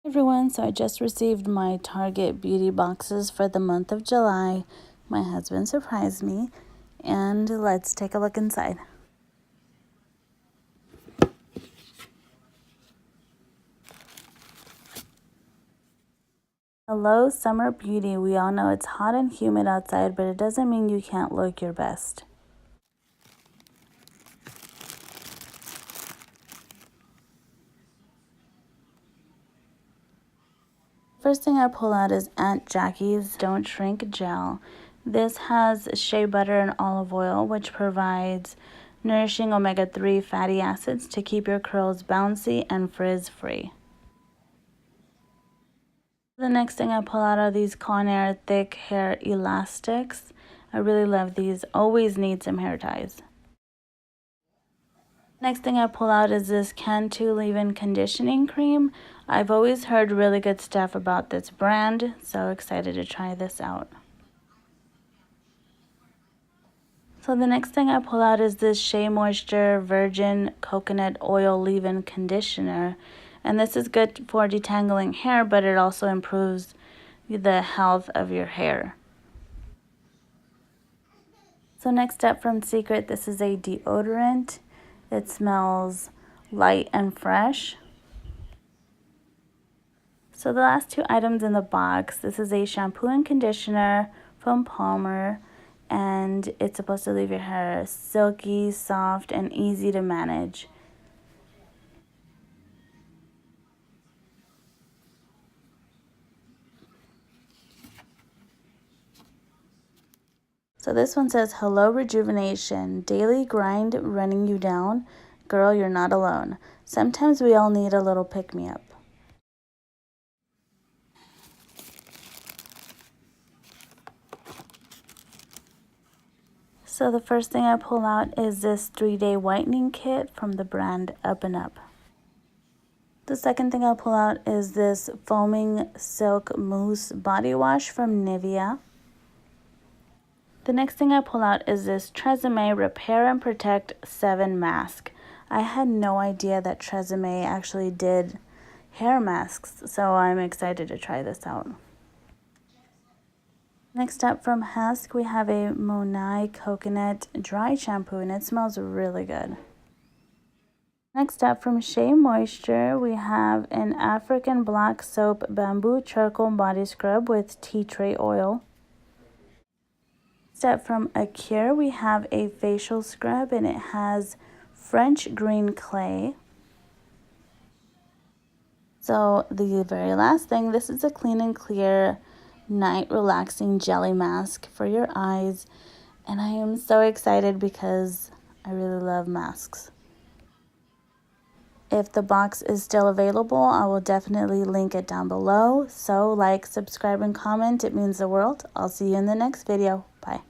Everyone, so I just received my Target beauty boxes for the month of July. My husband surprised me, and let's take a look inside. Hello, summer beauty. We all know it's hot and humid outside, but it doesn't mean you can't look your best. First thing I pull out is Aunt Jackie's Don't Shrink Gel. This has shea butter and olive oil, which provides nourishing omega-3 fatty acids to keep your curls bouncy and frizz-free. The next thing I pull out are these Conair thick hair elastics. I really love these, always need some hair ties. Next thing I pull out is this Cantu leave-in conditioning cream. I've always heard really good stuff about this brand, so excited to try this out. So the next thing I pull out is this Shea Moisture Virgin Coconut Oil Leave-In Conditioner. And this is good for detangling hair, but it also improves the health of your hair. So next up from Secret, this is a deodorant. It smells light and fresh. So the last two items in the box, this is a shampoo and conditioner from Palmer, and it's supposed to leave your hair silky, soft, and easy to manage. So this one says, hello rejuvenation, daily grind running you down. Girl, you're not alone. Sometimes we all need a little pick-me-up. So the first thing I pull out is this 3-day whitening kit from the brand Up and Up. The second thing I'll pull out is this foaming silk mousse body wash from Nivea. The next thing I pull out is this Tresemme Repair and Protect 7 mask. I had no idea that Tresemme actually did hair masks, so I'm excited to try this out. Next up from Husk, we have a Monai Coconut Dry Shampoo, and it smells really good. Next up from Shea Moisture, we have an African Black Soap Bamboo Charcoal Body Scrub with tea tree oil. Next up from Acure, we have a facial scrub, and it has French green clay. So the very last thing, this is a Clean and Clear night relaxing jelly mask for your eyes, and I am so excited because I really love masks. If the box is still available, I will definitely link it down below. So like, subscribe, and comment. It means the world. I'll see you in the next video. Bye.